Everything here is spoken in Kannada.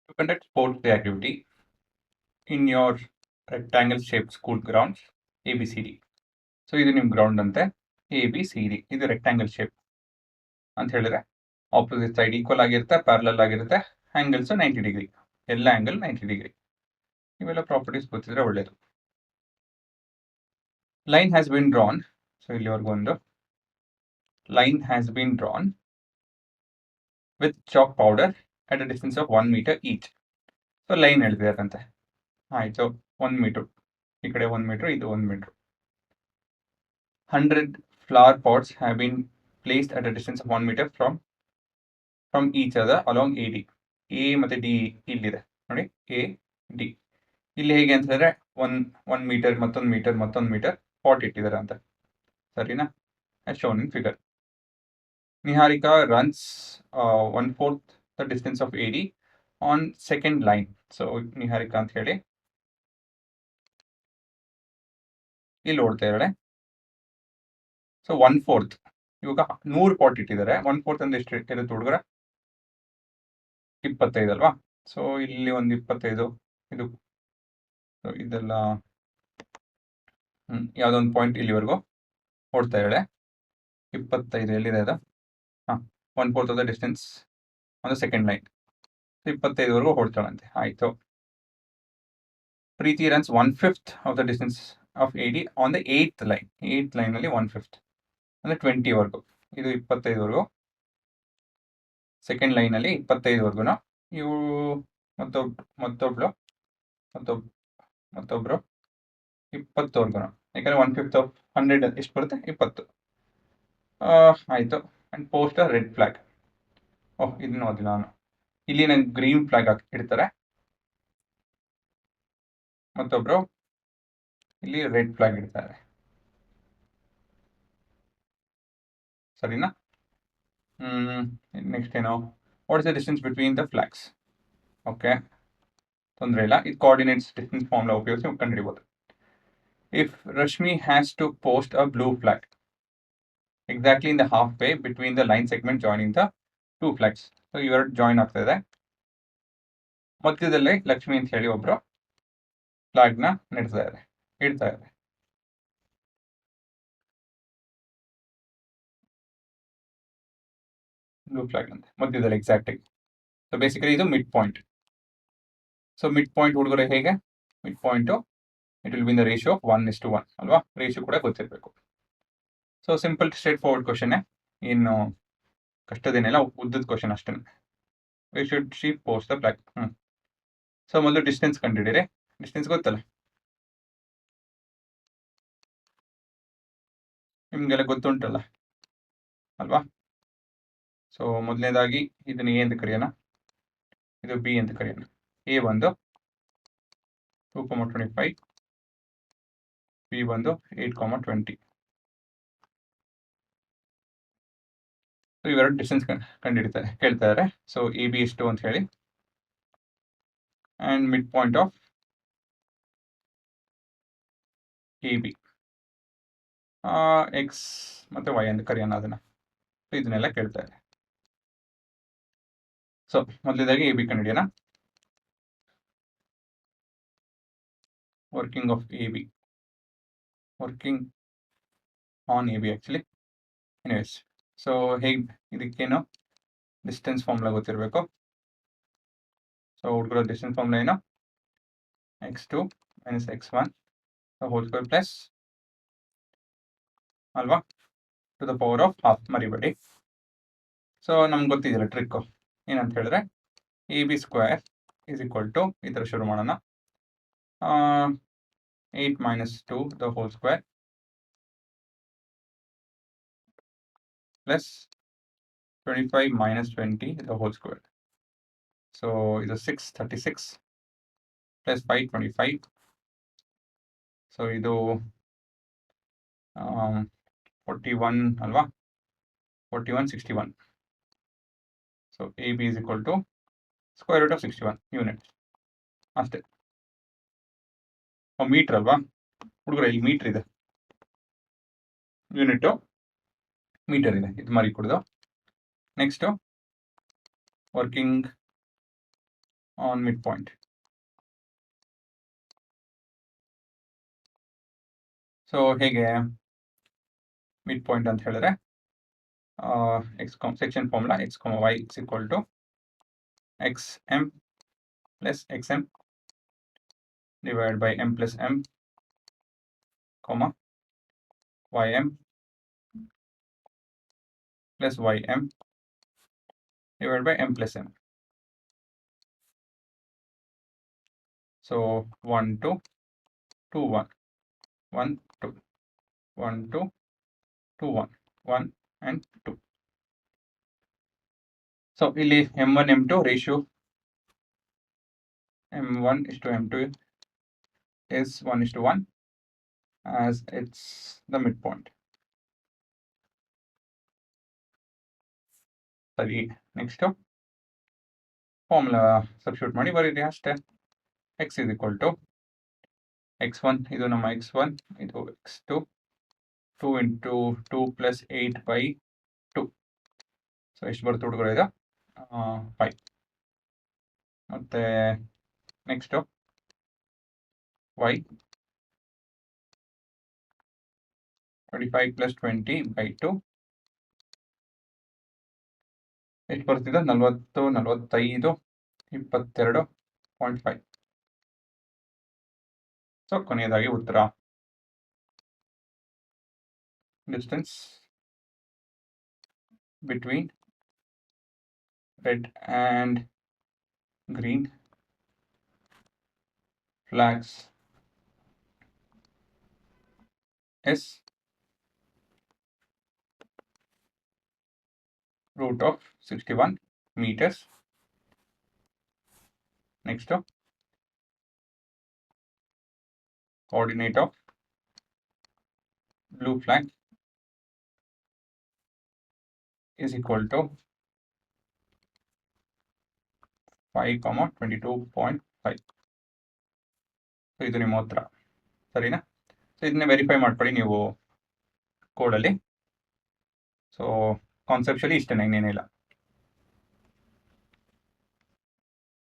To conduct sports day activity in your rectangle shaped school grounds ABCD. So ಇದು ನಿಮ್ಮ ಗ್ರೌಂಡ್ ಅಂತೆ ABCD. ಇದು ರೆಕ್ಟಾಂಗಲ್ ಶೇಪ್ ಅಂತ ಹೇಳಿದ್ರೆ ಆಪೋಸಿಟ್ ಸೈಡ್ ಈಕ್ವಲ್ ಆಗಿರುತ್ತೆ, ಪ್ಯಾರಲಲ್ ಆಗಿರುತ್ತೆ, ಆಂಗಲ್ಸ್ 90 ಡಿಗ್ರಿ, ಎಲ್ಲ ಆಂಗಲ್ 90 ಡಿಗ್ರಿ. ಇವೆಲ್ಲ ಪ್ರಾಪರ್ಟೀಸ್ ಗೊತ್ತಿದ್ರೆ ಒಳ್ಳೇದು. Line has been drawn. So ಇಲ್ಲಿವರೆಗೂ ಒಂದು line has been drawn with chalk powder at a distance of 1 metre each. So line ಎಳೆದಿದ್ದಾರಂತೆ. ಆಯಿತು, 1 ಮೀಟರ್, ಈ ಕಡೆ 1 ಮೀಟರ್, ಇದು 1 metre. 100 flower pots have been placed at a distance of 1 meter from each other along AD. A ಮತ್ತೆ ಡಿ ಇಲ್ಲಿದೆ ನೋಡಿ, ಎ ಡಿ. ಇಲ್ಲಿ ಹೇಗೆ ಅಂತ ಹೇಳಿದ್ರೆ 1 ಮೀಟರ್, ಮತ್ತೊಂದು ಮೀಟರ್ ಪಾಟ್ ಇಟ್ಟಿದ್ದಾರೆ ಅಂತ. ಸರಿನಾ? as shown in figure. Niharika runs 1/4 the distance of AD on second line. So Niharika ಅಂತ ಹೇಳಿ ಇಲ್ಲಿ ಓಡ್ತಾ ಇದ್ದಾಳೆ. ಸೊ 1/4 ಇವಾಗ 100 ಪಾಟ್ ಇಟ್ಟಿದ್ದಾರೆ. 1/4 ಅಂದ್ರೆ ಎಷ್ಟು ಇರುತ್ತೆ ಹುಡುಗರ? 25 ಅಲ್ವಾ? ಸೊ ಇಲ್ಲಿ ಒಂದು 25, ಇದು ಇದೆಲ್ಲ ಯಾವುದೋ ಒಂದು ಪಾಯಿಂಟ್ ಇಲ್ಲಿವರೆಗೂ ಓಡ್ತಾ ಇದ್ದಾಳೆ. 25 ಎಲ್ಲಿದೆ ಅದು? 1/4 of the distance on the second line. 25ವರೆಗೂ ಓಡ್ತಾಳಂತೆ. ಆಯಿತು. Preethi runs 1/5 of the distance of AD on the 8th line. 8th ಲೈನಲ್ಲಿ 1/5 ಅಂದರೆ 20ವರೆಗೂ. ಇದು 25ವರೆಗೂ. ಸೆಕೆಂಡ್ ಲೈನಲ್ಲಿ 25ವರೆಗೂ. ಇವು ಮತ್ತೊಬ್ರು 20ವರೆಗೂ. ಯಾಕಂದರೆ 1/5 ಆಫ್ 100 ಎಷ್ಟು ಬರುತ್ತೆ? 20. ಆಯಿತು. And post a red flag. ಇದನ್ನು ಓದಿಲ್ಲ ನಾನು. ಇಲ್ಲಿ ನಂಗೆ ಗ್ರೀನ್ ಫ್ಲಾಗ್ ಇಡ್ತಾರೆ, ಮತ್ತೊಬ್ರು ಇಲ್ಲಿ ರೆಡ್ ಫ್ಲಾಗ್ ಇಡ್ತಾರೆ. ಸರಿನಾ? ನೆಕ್ಸ್ಟ್ ಏನು? What is the distance between the flags? Okay, ತೊಂದರೆ ಇಲ್ಲ. ಇದು ಕೋಆರ್ಡಿನೇಟ್ಸ್ ಡಿಸ್ಟೆನ್ಸ್ ಫಾರ್ಮುಲಾ ಉಪಯೋಗಿಸಿ ಕಂಡುಹಿಡಿಬೋದು. If Rashmi has to post a blue flag exactly in the halfway between the line segment joining the 2 flags. So ಇವೆರಡು ಜಾಯಿನ್ ಆಗ್ತಾ ಇದೆ. ಮಧ್ಯದಲ್ಲಿ ಲಕ್ಷ್ಮಿ ಅಂತ ಹೇಳಿ ಒಬ್ರು ಫ್ಲಾಗ್ನ ಇಡ್ತಾ ಇದ್ದಾರೆ. ಬ್ಲೂ ಫ್ಲಾಗ್ ಅಂತ ಮಧ್ಯದಲ್ಲಿ ಎಕ್ಸಾಕ್ಟ್ ಆಗಿ. ಸೊ ಬೇಸಿಕಲಿ ಇದು mid point. So mid point ಹುಡುಗರು ಹೇಗೆ? Mid point it will be in the ratio of 1:1 ಅಲ್ವಾ? ರೇಷಿಯೋ ಕೂಡ ಗೊತ್ತಿರಬೇಕು. ಸೊ ಸಿಂಪಲ್ ಸ್ಟ್ರೇಟ್ ಫಾರ್ವರ್ಡ್ ಕ್ವಶನ್ನೇ, ಇನ್ನು ಕಷ್ಟದೇನೆಲ್ಲ, ಉದ್ದದ ಕ್ವಶನ್ ಅಷ್ಟೇ. We should she post the flag. So ಮೊದಲು ಡಿಸ್ಟೆನ್ಸ್ ಕಂಡುಹಿಡಿರಿ. ಡಿಸ್ಟೆನ್ಸ್ ಗೊತ್ತಲ್ಲ ನಿಮಗೆಲ್ಲ, ಗೊತ್ತುಂಟಲ್ಲ ಅಲ್ವಾ? ಸೊ ಮೊದಲನೇದಾಗಿ ಇದನ್ನು ಎ ಅಂತ ಕರೆಯೋಣ, ಇದು ಬಿ ಅಂತ ಕರೆಯೋಣ. ಎ ಬಂದು 2,25, ಬಿ ಬಂದು 8,20. ಸೊ ಇವೆರಡು ಡಿಸ್ಟೆನ್ಸ್ ಕಂಡುಹಿಡಿತಾರೆ, ಕೇಳ್ತಾ ಇದ್ದಾರೆ. ಸೊ ಎ ಬಿ ಎಷ್ಟು ಅಂತ ಹೇಳಿ, and mid point of A B X ಮತ್ತು ವೈ ಅಂತ ಕರೆಯೋಣ ಅದನ್ನು. ಸೊ ಇದನ್ನೆಲ್ಲ ಕೇಳ್ತಾ ಇದೆ. ಸೊ ಮೊದಲನೇದಾಗಿ ಎ ಬಿ ಕಂಡುಹಿಡಿಯೋಣ. Working of A B, working on A B actually. Anyways, so ಹೇಗೆ ಇದಕ್ಕೇನು ಡಿಸ್ಟೆನ್ಸ್ ಫಾರ್ಮುಲಾ ಗೊತ್ತಿರಬೇಕು. ಸೊ ಹುಡುಗರ ಡಿಸ್ಟೆನ್ಸ್ ಫಾರ್ಮುಲಾ ಏನು? x2 - x1 whole square plus ಅಲ್ವಾ, to the power of half, ಮರಿಬೇಡಿ. ಸೊ ನಮ್ಗೆ ಗೊತ್ತಿದೆಯಲ್ಲ ಟ್ರಿಕ್ಕು, ಏನಂತ ಹೇಳಿದ್ರೆ A B square is equal to, ಈ ಥರ ಶುರು ಮಾಡೋಣ, 8 - 2 the whole square plus 25 - 20 the whole square. So ಇದು 636 ಪ್ಲಸ್ 525. ಸೊ ಇದು 41 ಅಲ್ವಾ, 4161. So A B is equal to square root of 61 unit ಅಷ್ಟೇ. ಮೀಟ್ರ್ ಅಲ್ವಾ ಹುಡುಗರ? ಇಲ್ಲಿ ಮೀಟ್ರ್ ಇದೆ, ಯೂನಿಟ್ಟು ಮೀಟರ್ ಇದೆ, ಇದು ಮರಿ ಕುಡ್ದು. Next working on mid point. So ಹೇಗೆ ಮಿಡ್ ಪಾಯಿಂಟ್ ಅಂತ ಹೇಳಿದ್ರೆ section formula x, y is equal to xm plus xm divided by m plus m, comma ym plus ym divided by m plus m. So 1 2 2 1 1 2 1 2 2 1 1 and 2. So ಇಲ್ಲಿ m1 m2 ratio m1 is to m2 is 1:1 as it's the midpoint. ಸರಿ, ನೆಕ್ಸ್ಟ್ ಫಾರ್ಮುಲಾ ಸಬ್ಸ್ಟಿಟ್ಯೂಟ್ ಮಾಡಿ ಬರೀರಿ ಅಷ್ಟೇ. x is equal to x1, ಇದು ನಮ್ಮ x1, ಇದು x2, 2 into 2 plus 8 by 2. So ಎಷ್ಟು ಬರುತ್ತೆ ಹುಡುಗರು? ಇದು 5. ಮತ್ತೆ ನೆಕ್ಸ್ಟ್ y 25 plus 20 by 2. ಎಷ್ಟು ಬರ್ತಿದೆ? 40, 45, 22.5. ಸೊ ಕೊನೆಯದಾಗಿ ಉತ್ತರ distance between red and green flags is root of 61 meters. Next, coordinate of blue flag is equal to 5, 22.5. So ಇದು ನಿಮ್ಮ ಉತ್ತರ, ಸರಿನಾ? ಸೊ ಇದನ್ನ ವೆರಿಫೈ ಮಾಡ್ಕೊಳ್ಳಿ ನೀವು ಕೋಡಲ್ಲಿ. ಸೊ ಕಾನ್ಸೆಪ್ಷುಯಲಿ ಇಷ್ಟೇ, ಇನ್ನೇನಿಲ್ಲ.